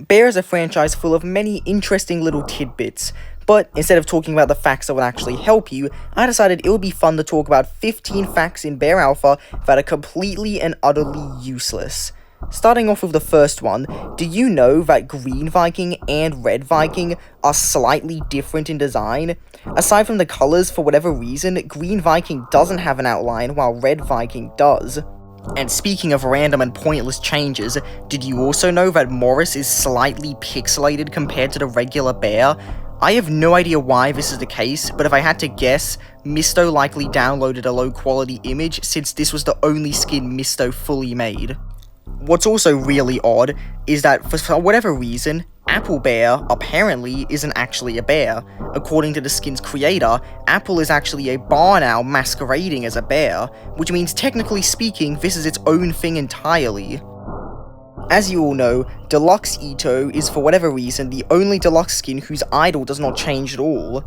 Bear is a franchise full of many interesting little tidbits, but instead of talking about the facts that would actually help you, I decided it would be fun to talk about 15 facts in Bear Alpha that are completely and utterly useless. Starting off with the first one, do you know that Green Viking and Red Viking are slightly different in design? Aside from the colors, for whatever reason, Green Viking doesn't have an outline while Red Viking does. And speaking of random and pointless changes, did you also know that Morris is slightly pixelated compared to the regular bear? I have no idea why this is the case, but if I had to guess, Misto likely downloaded a low quality image since this was the only skin Misto fully made. What's also really odd is that for whatever reason, Apple Bear apparently isn't actually a bear. According to the skin's creator, Apple is actually a barn owl masquerading as a bear, which means technically speaking, this is its own thing entirely. As you all know, Deluxe Ito is for whatever reason the only Deluxe skin whose idol does not change at all.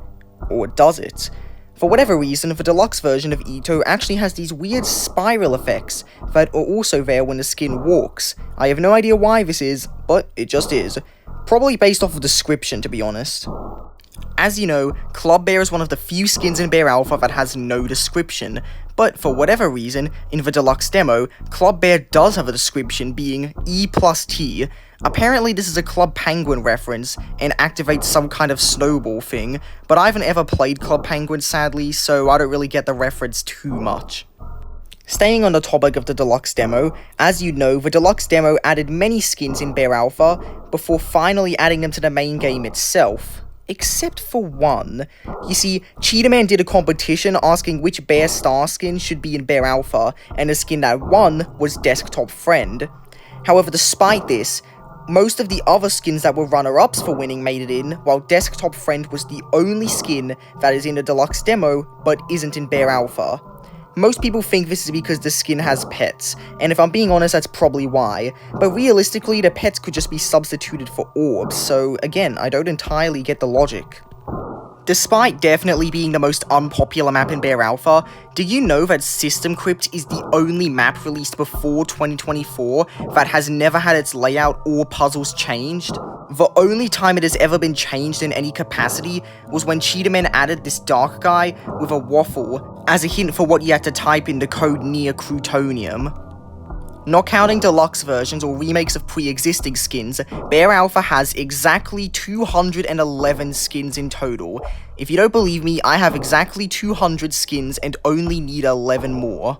Or does it? For whatever reason, the Deluxe version of Ito actually has these weird spiral effects that are also there when the skin walks. I have no idea why this is, but it just is. Probably based off of description, to be honest. As you know, Club Bear is one of the few skins in Bear Alpha that has no description, but for whatever reason, in the Deluxe demo, Club Bear does have a description being E+T. Apparently this is a Club Penguin reference, and activates some kind of snowball thing, but I haven't ever played Club Penguin sadly, so I don't really get the reference too much. Staying on the topic of the Deluxe demo, as you know, the Deluxe demo added many skins in Bear Alpha, before finally adding them to the main game itself. Except for one. You see, Cheetah did a competition asking which Bear Star skin should be in Bear Alpha, and the skin that won was Desktop Friend. However, despite this, most of the other skins that were runner-ups for winning made it in, while Desktop Friend was the only skin that is in the Deluxe demo, but isn't in Bear Alpha. Most people think this is because the skin has pets, and if I'm being honest, that's probably why, but realistically, the pets could just be substituted for orbs, so again, I don't entirely get the logic. Despite definitely being the most unpopular map in Bear Alpha, do you know that System Crypt is the only map released before 2024 that has never had its layout or puzzles changed? The only time it has ever been changed in any capacity was when Cheetah added this dark guy with a waffle as a hint for what you had to type in the code near Crutonium. Not counting deluxe versions or remakes of pre-existing skins, Bear Alpha has exactly 211 skins in total. If you don't believe me, I have exactly 200 skins and only need 11 more.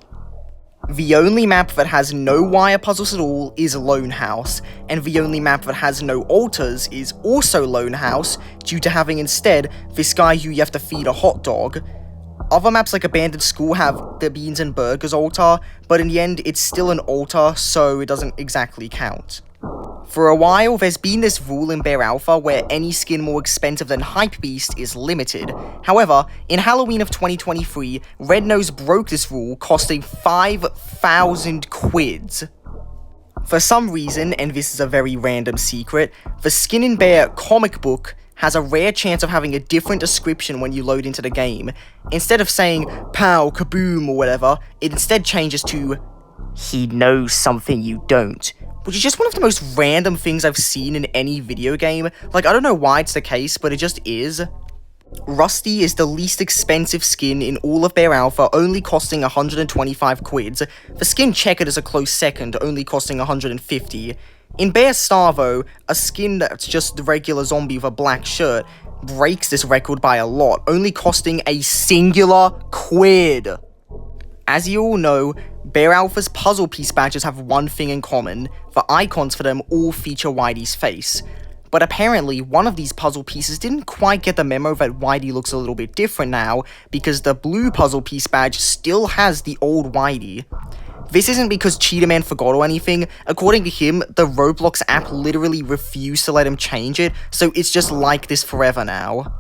The only map that has no wire puzzles at all is Lone House, and the only map that has no altars is also Lone House, due to having instead this guy who you have to feed a hot dog. Other maps like Abandoned School have the Beans and Burgers altar, but in the end it's still an altar, so it doesn't exactly count. For a while, there's been this rule in Bear Alpha where any skin more expensive than Hypebeast is limited. However, in Halloween of 2023, Red Nose broke this rule, costing 5,000 quids. For some reason, and this is a very random secret, the Skin in Bear comic book has a rare chance of having a different description when you load into the game. Instead of saying, pow, kaboom, or whatever, it instead changes to, he knows something you don't. Which is just one of the most random things I've seen in any video game. Like, I don't know why it's the case, but it just is. Rusty is the least expensive skin in all of Bear Alpha, only costing 125 quids. The skin Checkered is a close second, only costing 150. In Bear Star, though, a skin that's just the regular zombie with a black shirt breaks this record by a lot, only costing a singular quid. As you all know, Bear Alpha's puzzle piece badges have one thing in common: the icons for them all feature Whitey's face. But apparently, one of these puzzle pieces didn't quite get the memo that Whitey looks a little bit different now, because the blue puzzle piece badge still has the old Whitey. This isn't because Cheetah forgot or anything. According to him, the Roblox app literally refused to let him change it, so it's just like this forever now.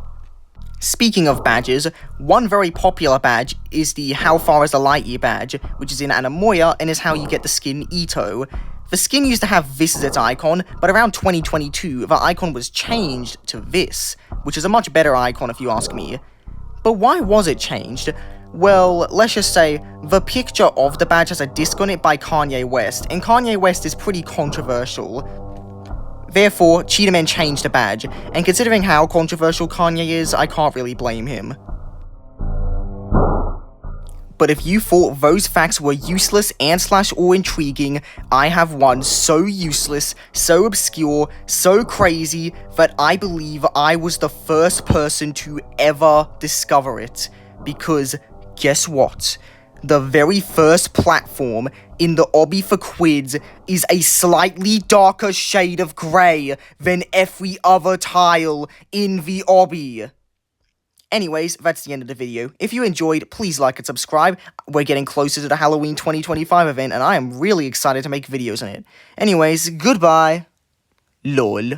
Speaking of badges, one very popular badge is the How Far is the Light Year badge, which is in Anamoya and is how you get the skin Ito. The skin used to have this as its icon, but around 2022, the icon was changed to this, which is a much better icon if you ask me. But why was it changed? Well, let's just say, the picture of the badge has a disc on it by Kanye West, and Kanye West is pretty controversial. Therefore, Cheetahman changed the badge, and considering how controversial Kanye is, I can't really blame him. But if you thought those facts were useless and/or intriguing, I have one so useless, so obscure, so crazy, that I believe I was the first person to ever discover it. Because, guess what? The very first platform in the obby for quids is a slightly darker shade of grey than every other tile in the obby. Anyways, that's the end of the video. If you enjoyed, please like and subscribe. We're getting closer to the Halloween 2025 event, and I am really excited to make videos on it. Anyways, goodbye. LOL.